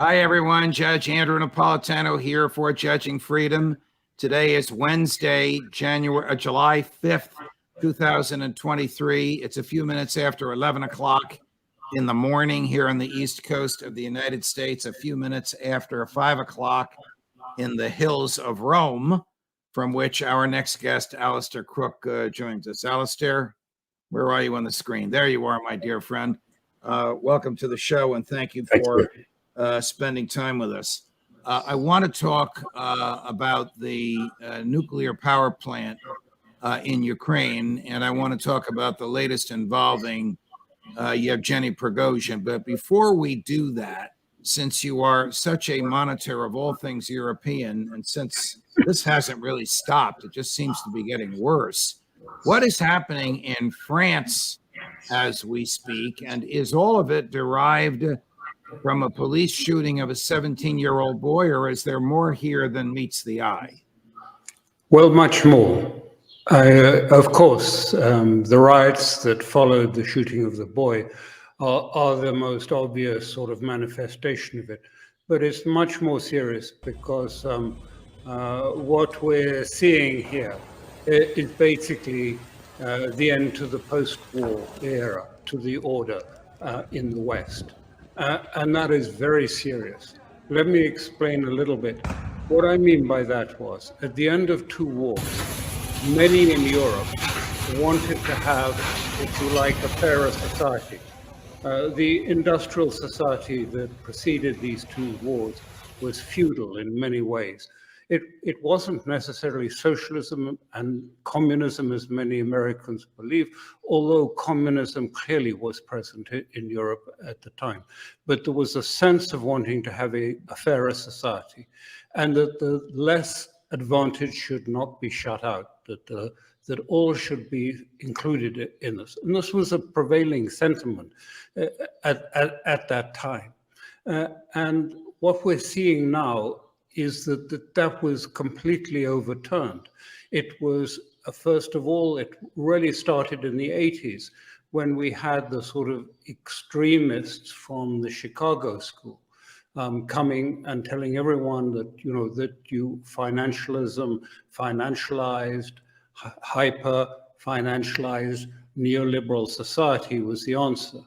Hi, everyone. Judge Andrew Napolitano here for Judging Freedom. Today is Wednesday, July 5th, 2023. It's a few minutes after 11 o'clock in the morning here on the East Coast of the United States, a few minutes after 5 o'clock in the hills of Rome, from which our next guest, Alastair Crooke, joins us. Alastair, where are you on the screen? There you are, my dear friend. Welcome to the show, and thank you for spending time with us. I want to talk about the nuclear power plant in Ukraine, and I want to talk about the latest involving Yevgeny Prigozhin. But before we do that, since you are such a monitor of all things European, and since this hasn't really stopped, it just seems to be getting worse, what is happening in France as we speak, and is all of it derived from a police shooting of a 17-year-old boy, or is there more here than meets the eye? Well, much more. Of course, the riots that followed the shooting of the boy are the most obvious sort of manifestation of it. But it's much more serious because what we're seeing here is basically the end to the post-war era, to the order in the West. And that is very serious. Let me explain a little bit. What I mean by that was, at the end of two wars, many in Europe wanted to have, if you like, a fairer society. The industrial society that preceded these two wars was feudal in many ways. It wasn't necessarily socialism and communism as many Americans believe, although communism clearly was present in Europe at the time. But there was a sense of wanting to have a fairer society, and that the less advantaged should not be shut out, that all should be included in this. And this was a prevailing sentiment at that time. And what we're seeing now is that was completely overturned. It was, first of all, it really started in the 80s when we had the sort of extremists from the Chicago school coming and telling everyone that, financialism, financialized, hyper-financialized neoliberal society was the answer.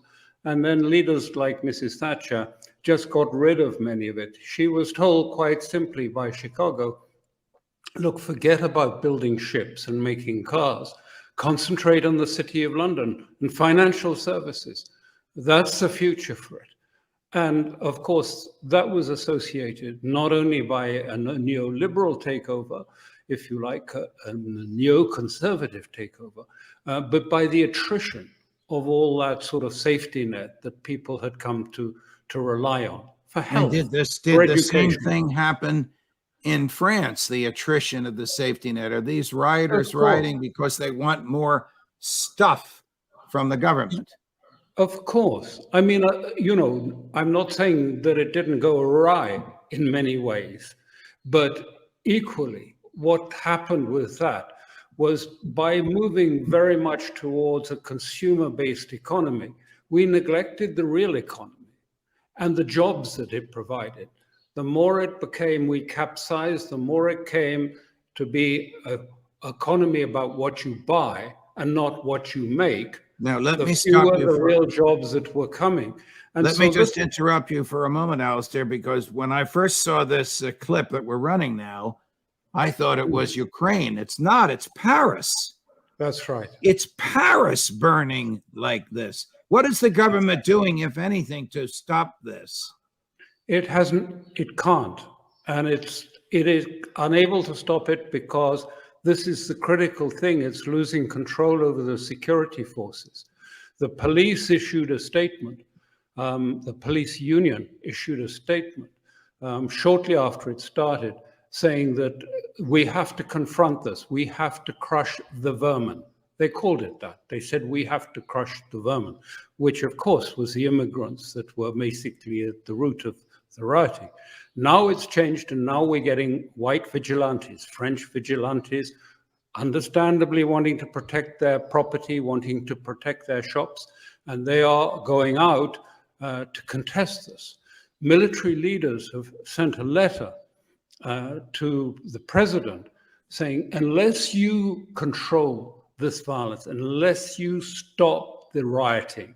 And then leaders like Mrs. Thatcher just got rid of many of it. She was told quite simply by Chicago, look, forget about building ships and making cars. Concentrate on the City of London and financial services. That's the future for it. And of course, that was associated not only by a neoliberal takeover, if you like, a neoconservative takeover, but by the attrition of all that sort of safety net that people had come to rely on for health. And did the same thing happen in France, the attrition of the safety net? Are these rioters rioting because they want more stuff from the government? Of course. I mean, I'm not saying that it didn't go awry in many ways, but equally, what happened with that was by moving very much towards a consumer-based economy, we neglected the real economy and the jobs that it provided. The more it became, we capsized, the more it came to be an economy about what you buy and not what you make. Now, let me stop you for the real jobs that were coming. And let me just interrupt you for a moment, Alastair, because when I first saw this clip that we're running now, I thought it was Ukraine. It's not, it's Paris. That's right. It's Paris burning like this. What is the government doing, if anything, to stop this? It can't. And it is unable to stop it because this is the critical thing. It's losing control over the security forces. The police issued a statement. The police union issued a statement shortly after it started, saying that we have to confront this. We have to crush the vermin. They called it that. They said, we have to crush the vermin, which of course was the immigrants that were basically at the root of the rioting. Now it's changed, and now we're getting white vigilantes, French vigilantes, understandably wanting to protect their property, wanting to protect their shops, and they are going out to contest this. military leaders have sent a letter to the president saying, unless you control this violence, unless you stop the rioting,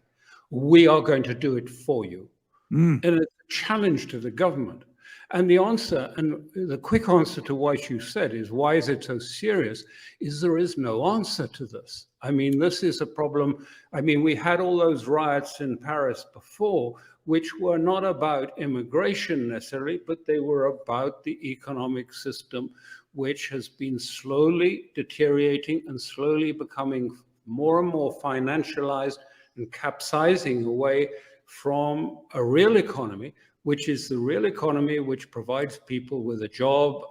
we are going to do it for you. And it's a challenge to the government. And the answer, and the quick answer to what you said is, why is it so serious, is there is no answer to this. I mean, this is a problem. I mean, we had all those riots in Paris before, which were not about immigration necessarily, but they were about the economic system, which has been slowly deteriorating and slowly becoming more and more financialized and capsizing away from a real economy, which is the real economy which provides people with a job,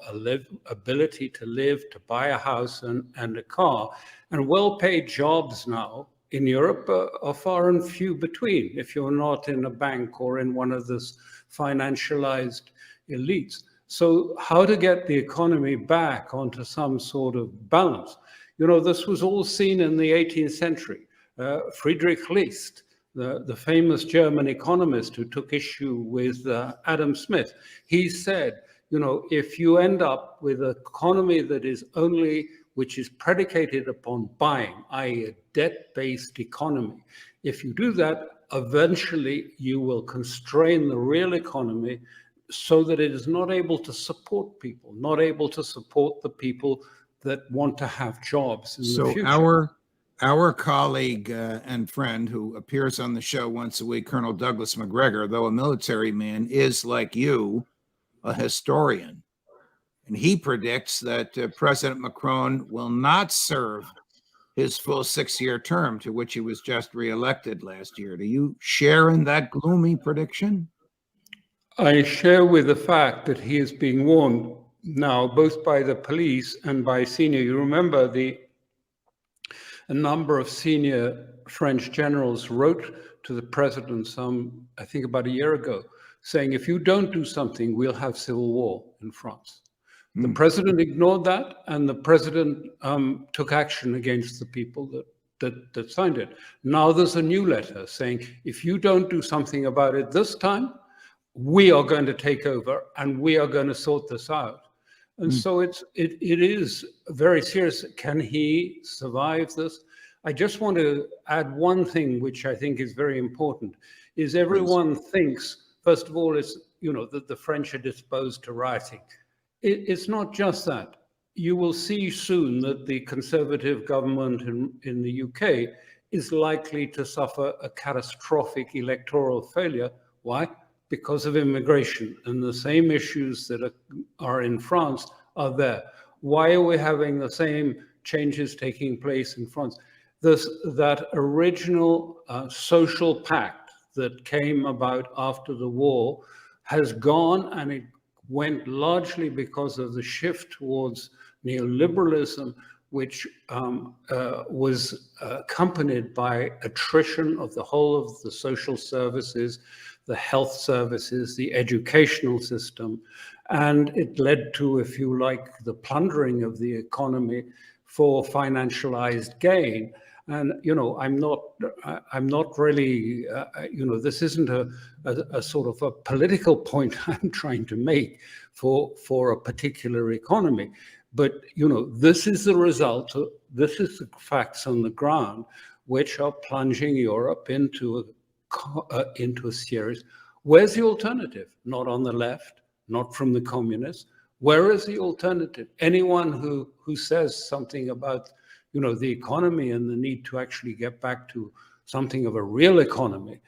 ability to live, to buy a house and a car. And well-paid jobs now in Europe are far and few between if you're not in a bank or in one of those financialized elites. So how to get the economy back onto some sort of balance? You know, this was all seen in the 18th century. Friedrich List, the famous German economist who took issue with Adam Smith, he said, you know, if you end up with an economy that is which is predicated upon buying, i.e. a debt-based economy, if you do that, eventually you will constrain the real economy so that it is not able to support people, not able to support the people that want to have jobs in the future. So our colleague and friend who appears on the show once a week, Colonel Douglas McGregor, though a military man, is, like you, a historian. And he predicts that President Macron will not serve his full 6-year term, to which he was just reelected last year. Do you share in that gloomy prediction? I share with the fact that he is being warned now, both by the police and by senior. You remember a number of senior French generals wrote to the president I think about a year ago, saying, if you don't do something, we'll have civil war in France. The president ignored that, and the president took action against the people that signed it. Now there's a new letter saying, if you don't do something about it this time, we are going to take over and we are going to sort this out. And so it is very serious. Can he survive this? I just want to add one thing, which I think is very important, is everyone thinks, first of all, it's, you know, that the French are disposed to rioting. It's not just that. You will see soon that the Conservative government in the UK is likely to suffer a catastrophic electoral failure. Why? Because of immigration, and the same issues that are in France are there. Why are we having the same changes taking place in France? That original social pact that came about after the war has gone, and it went largely because of the shift towards neoliberalism, which was accompanied by attrition of the whole of the social services, the health services, the educational system. And it led to, if you like, the plundering of the economy for financialized gain. And, you know, I'm not really, you know, this isn't a sort of a political point I'm trying to make for a particular economy. But, you know, this is the result, this is the facts on the ground, which are plunging Europe into a series. Where's the alternative? Not on the left, not from the communists. Where is the alternative? Anyone who says something about, you know, the economy and the need to actually get back to something of a real economy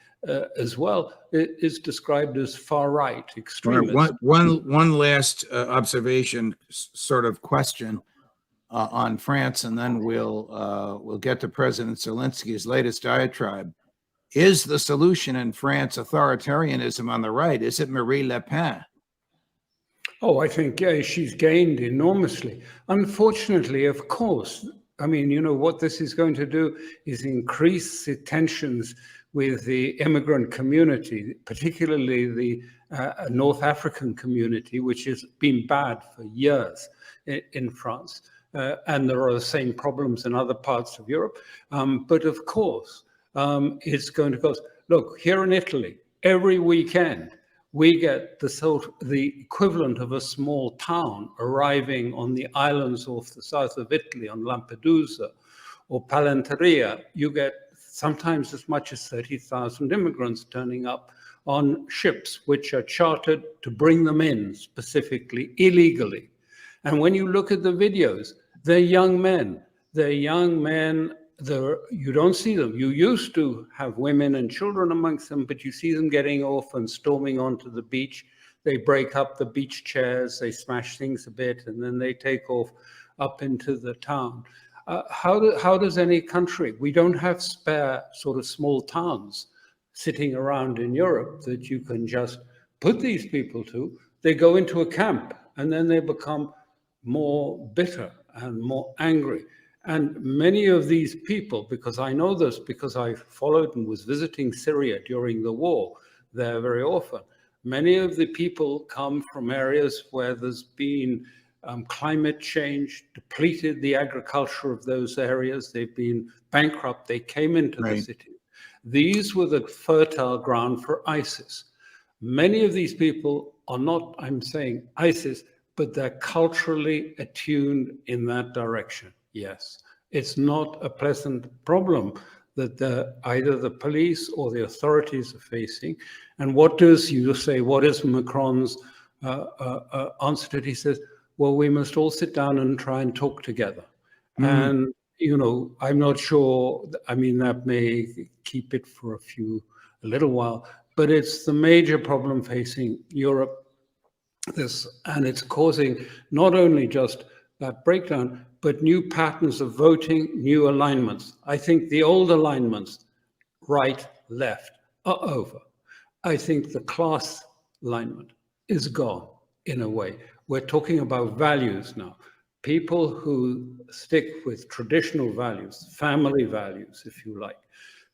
as well is described as far-right extremist. Right. One last observation, sort of question on France, and then we'll get to President Zelensky's latest diatribe. Is the solution in France authoritarianism on the right? Is it Marine Le Pen? Oh, I think, yeah, she's gained enormously. Unfortunately, of course, I mean, you know, what this is going to do is increase the tensions with the immigrant community, particularly the North African community, which has been bad for years in France. And there are the same problems in other parts of Europe. But of course, it's going to cause, look, here in Italy, every weekend, we get the equivalent of a small town arriving on the islands off the south of Italy, on Lampedusa or Palanteria. You get sometimes as much as 30,000 immigrants turning up on ships which are chartered to bring them in specifically illegally. And when you look at the videos, they're young men. You don't see them. You used to have women and children amongst them, but you see them getting off and storming onto the beach. They break up the beach chairs, they smash things a bit, and then they take off up into the town. How does any country, we don't have spare sort of small towns sitting around in Europe that you can just put these people to. They go into a camp and then they become more bitter and more angry. And many of these people, because I know this because I followed and was visiting Syria during the war there very often, many of the people come from areas where there's been climate change, depleted the agriculture of those areas. They've been bankrupt. They came into the city. These were the fertile ground for ISIS. Many of these people are not, I'm saying ISIS, but they're culturally attuned in that direction. Yes, it's not a pleasant problem that either the police or the authorities are facing. And what does you say, what is Macron's answer to it? He says, well, we must all sit down and try and talk together. And, you know, I'm not sure, I mean, that may keep it for a little while, but it's the major problem facing Europe. And it's causing not only just that breakdown, but new patterns of voting, new alignments. I think the old alignments, right, left, are over. I think the class alignment is gone in a way. We're talking about values now. People who stick with traditional values, family values, if you like,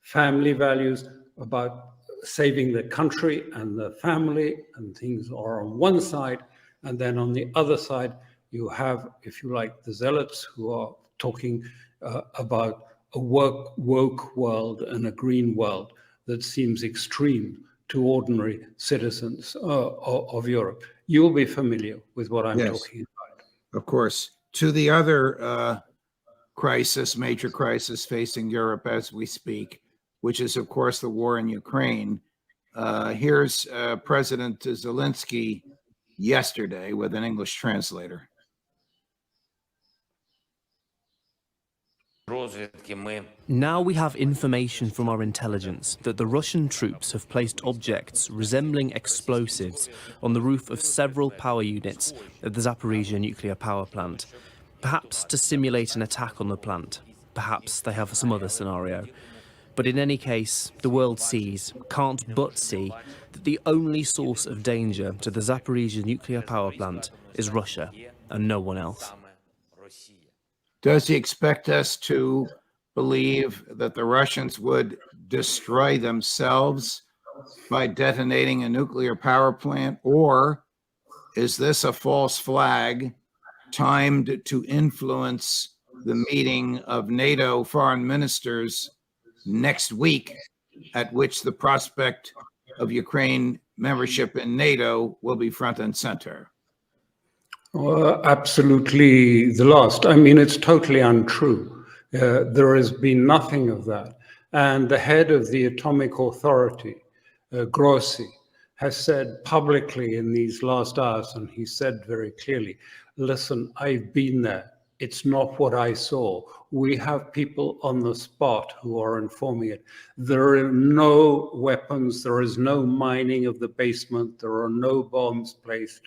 family values about saving the country and the family and things are on one side. And then on the other side, you have, if you like, the zealots who are talking about a woke world and a green world that seems extreme to ordinary citizens of Europe. You'll be familiar with what I'm talking about. Of course. To the other major crisis facing Europe as we speak, which is, of course, the war in Ukraine. Here's President Zelenskyy yesterday with an English translator. Now we have information from our intelligence that the Russian troops have placed objects resembling explosives on the roof of several power units at the Zaporizhzhia nuclear power plant, perhaps to simulate an attack on the plant. Perhaps they have some other scenario. But in any case, the world can't but see, that the only source of danger to the Zaporizhzhia nuclear power plant is Russia and no one else. Does he expect us to believe that the Russians would destroy themselves by detonating a nuclear power plant? Or is this a false flag timed to influence the meeting of NATO foreign ministers next week, at which the prospect of Ukraine membership in NATO will be front and center? Absolutely the last. I mean, it's totally untrue. There has been nothing of that. And the head of the Atomic Authority, Grossi, has said publicly in these last hours, and he said very clearly, listen, I've been there. It's not what I saw. We have people on the spot who are informing it. There are no weapons. There is no mining of the basement. There are no bombs placed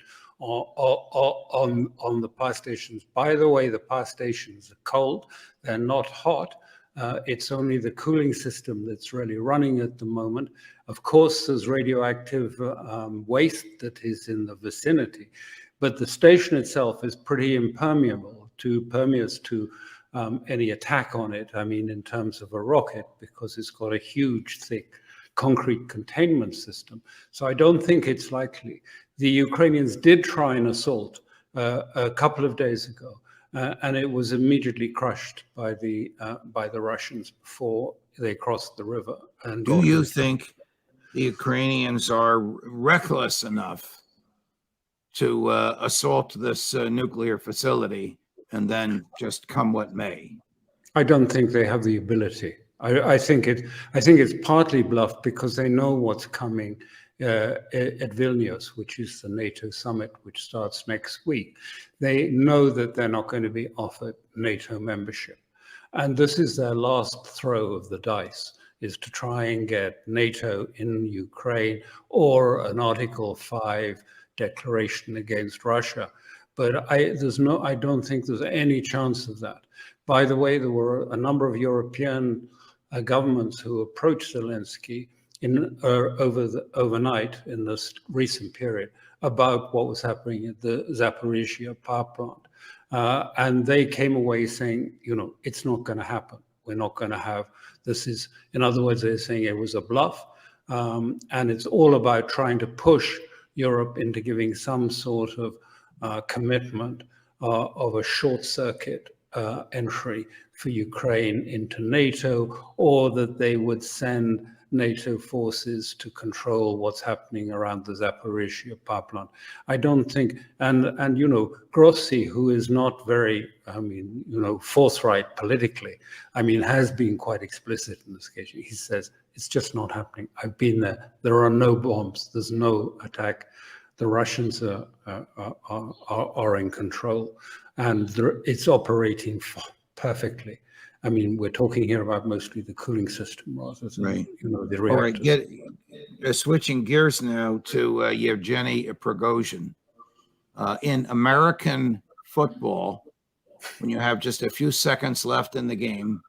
on the power stations. By the way, the power stations are cold. They're not hot. It's only the cooling system that's really running at the moment. Of course, there's radioactive waste that is in the vicinity, but the station itself is pretty impervious to any attack on it. I mean, in terms of a rocket, because it's got a huge, thick concrete containment system. So I don't think it's likely. The Ukrainians did try an assault a couple of days ago, and it was immediately crushed by the Russians before they crossed the river. And do you think the Ukrainians are reckless enough to assault this nuclear facility and then just come what may. I don't think they have the ability. I think it's partly bluff because they know what's coming at Vilnius, which is the NATO summit, which starts next week. They know that they're not going to be offered NATO membership. And this is their last throw of the dice, is to try and get NATO in Ukraine or an Article 5 declaration against Russia. But I don't think there's any chance of that. By the way, there were a number of European governments who approached Zelenskyy overnight in this recent period about what was happening at the Zaporizhzhia power plant. And they came away saying, it's not going to happen. We're not going to have, in other words, they're saying it was a bluff. And it's all about trying to push Europe into giving some sort of commitment of a short circuit entry for Ukraine into NATO, or that they would send NATO forces to control what's happening around the Zaporizhzhia power plant. I don't think, and Grossi, who is not very, forthright politically, has been quite explicit in this case. He says, it's just not happening. I've been there. There are no bombs. There's no attack. The Russians are in control, and it's operating perfectly. We're talking here about mostly the cooling system rather than the reactors. All right, switching gears now to Yevgeny Prigozhin. In American football, when you have just a few seconds left in the game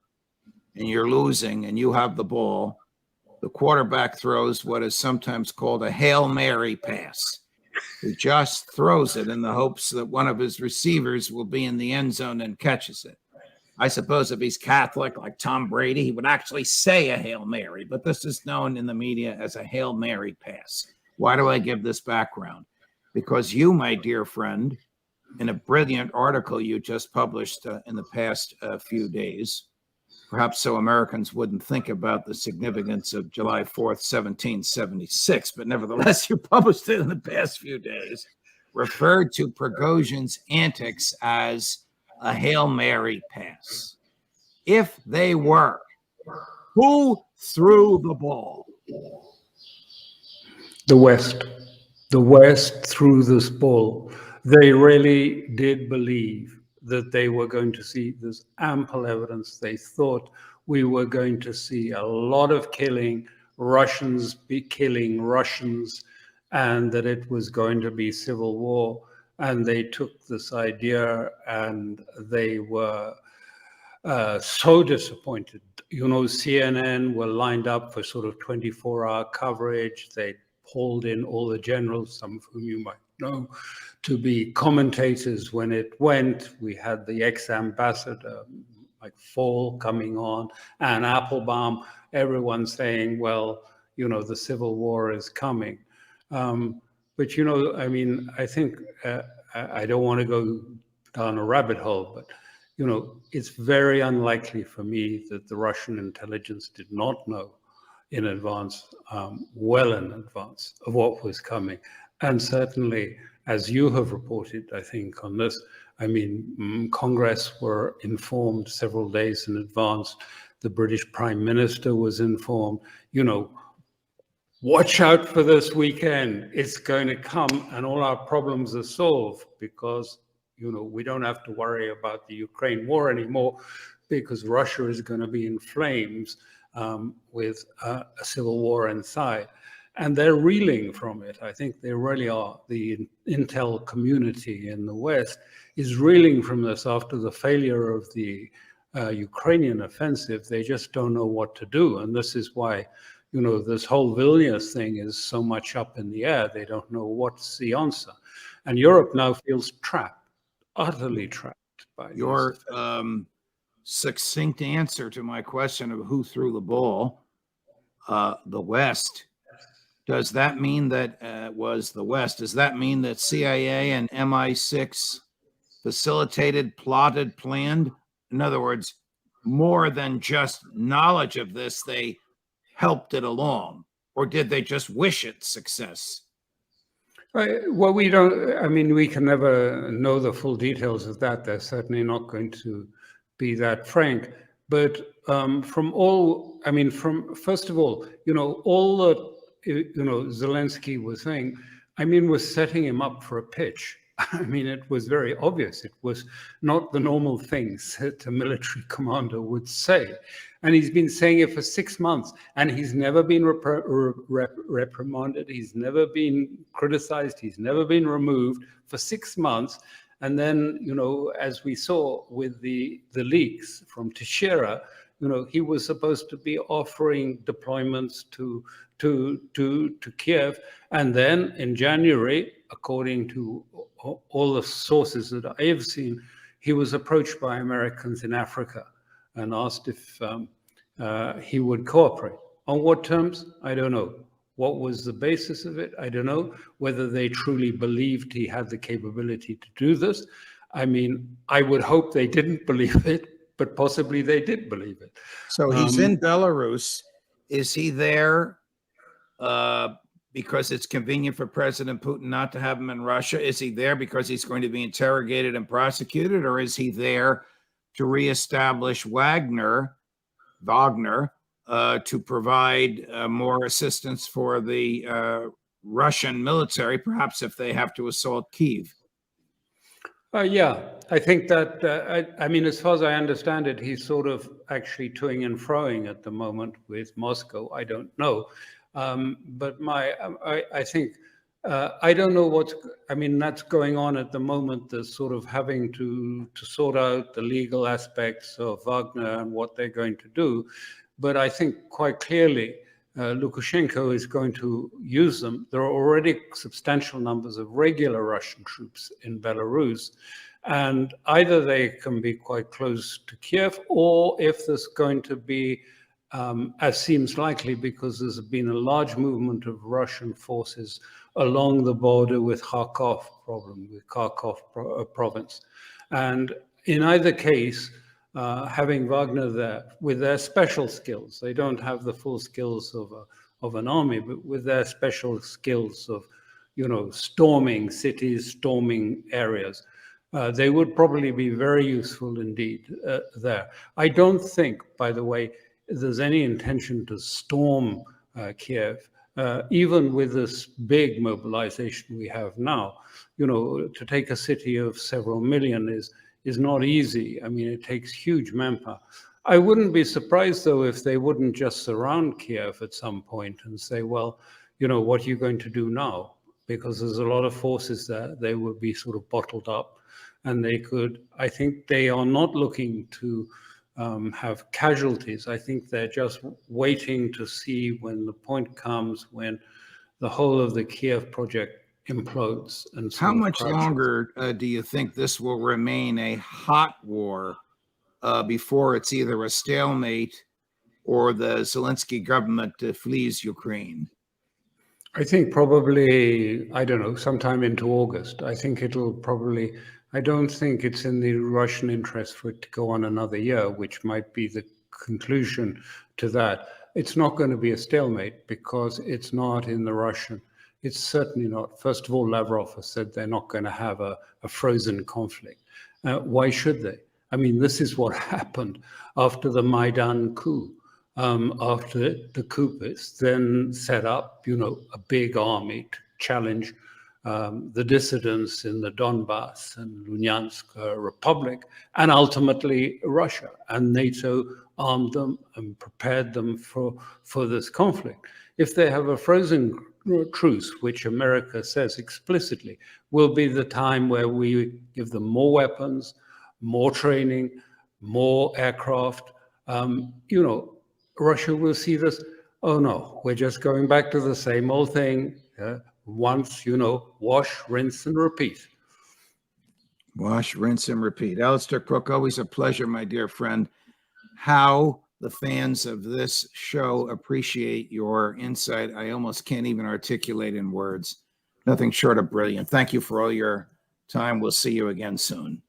and you're losing and you have the ball, the quarterback throws what is sometimes called a Hail Mary pass. He just throws it in the hopes that one of his receivers will be in the end zone and catches it. I suppose if he's Catholic, like Tom Brady, he would actually say a Hail Mary, but this is known in the media as a Hail Mary pass. Why do I give this background? Because you, my dear friend, in a brilliant article you just published in the past few days, perhaps so Americans wouldn't think about the significance of July 4th, 1776, but nevertheless, you published it in the past few days, referred to Prigozhin's antics as a Hail Mary pass. If they were, who threw the ball? The West. The West threw this ball. They really did believe that they were going to see this ample evidence. They thought we were going to see a lot of killing, Russians be killing Russians, and that it was going to be civil war. And they took this idea and they were so disappointed. CNN were lined up for sort of 24-hour coverage. They pulled in all the generals, some of whom you might know, to be commentators when it went. We had the ex-ambassador, like Fall, coming on, and Applebaum, everyone saying, well, the civil war is coming. But, I think I don't want to go down a rabbit hole, but, it's very unlikely for me that the Russian intelligence did not know in advance, well in advance of what was coming. And certainly, as you have reported, I think on this, Congress were informed several days in advance. The British Prime Minister was informed, watch out for this weekend. It's going to come and all our problems are solved because, we don't have to worry about the Ukraine war anymore because Russia is going to be in flames with a civil war inside. And they're reeling from it. I think they really are. The intel community in the West is reeling from this after the failure of the Ukrainian offensive. They just don't know what to do. And this is why this whole Vilnius thing is so much up in the air. They don't know what's the answer. And Europe now feels trapped, utterly trapped by your succinct answer to my question of who threw the ball, the West. Does that mean that was the West? Does that mean that CIA and MI6 facilitated, plotted, planned? In other words, more than just knowledge of this, they helped it along. or did they just wish it success? Well, we don't, I mean, we can never know the full details of that. They're certainly not going to be that frank. But from all, I mean, from, first of all, all that, Zelenskyy was saying, I mean, was setting him up for a pitch. I mean, it was very obvious. It was not the normal things that a military commander would say. And he's been saying it for 6 months, and he's never been reprimanded. He's never been criticized. He's never been removed for 6 months. And then, as we saw with the leaks from Teixeira, he was supposed to be offering deployments to Kiev. And then in January, according to all the sources that I have seen, he was approached by Americans in Africa and asked if he would cooperate. On what terms? I don't know. What was the basis of it? I don't know. Whether they truly believed he had the capability to do this. I mean, I would hope they didn't believe it, but possibly they did believe it. So he's in Belarus. Is he there because it's convenient for President Putin not to have him in Russia? Is he there because he's going to be interrogated and prosecuted? Or is he there to reestablish Wagner to provide more assistance for the Russian military, perhaps if they have to assault Kyiv? Yeah, I think that, I mean, as far as I understand it, he's sort of actually toing and froing at the moment with Moscow. I don't know. But I think, I don't know that's going on at the moment. There's sort of having to sort out the legal aspects of Wagner and what they're going to do. But I think quite clearly, Lukashenko is going to use them. There are already substantial numbers of regular Russian troops in Belarus, and either they can be quite close to Kiev, or if there's going to be, as seems likely, because there's been a large movement of Russian forces along the border with Kharkov province. And in either case, having Wagner there with their special skills, they don't have the full skills of an army, but with their special skills of, storming cities, storming areas, they would probably be very useful indeed there. I don't think, by the way, there's any intention to storm Kiev, even with this big mobilization we have now. To take a city of several million is not easy. I mean, it takes huge manpower. I wouldn't be surprised, though, if they wouldn't just surround Kiev at some point and say, well, what are you going to do now? Because there's a lot of forces there. They would be sort of bottled up, and I think they are not looking to have casualties. I think they're just waiting to see when the point comes when the whole of the Kiev project implodes. And how much longer do you think this will remain a hot war before it's either a stalemate or the Zelenskyy government flees Ukraine? I think probably, I don't know, sometime into August. I think it'll probably, I don't think it's in the Russian interest for it to go on another year, which might be the conclusion to that. It's not going to be a stalemate because it's not in the Russian. It's certainly not. First of all, Lavrov has said they're not going to have a frozen conflict. Why should they? I mean, this is what happened after the Maidan coup. After the coupists then set up, a big army to challenge the dissidents in the Donbass and Luhansk Republic, and ultimately Russia. And NATO armed them and prepared them for this conflict. If they have a frozen truce, which America says explicitly, will be the time where we give them more weapons, more training, more aircraft. Russia will see this, oh no, we're just going back to the same old thing. Once, wash, rinse, and repeat. Wash, rinse, and repeat. Alastair Crooke, always a pleasure, my dear friend. How the fans of this show appreciate your insight, I almost can't even articulate in words. Nothing short of brilliant. Thank you for all your time. We'll see you again soon.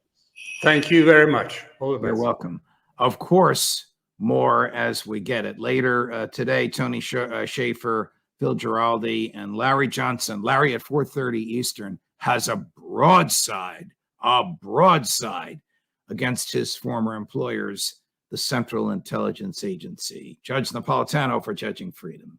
Thank you very much. All the best. You're welcome. Of course, more as we get it. Later today, Tony Schaefer Phil Giraldi, and Larry Johnson. Larry at 4:30 Eastern has a broadside against his former employers, the Central Intelligence Agency. Judge Napolitano for Judging Freedom.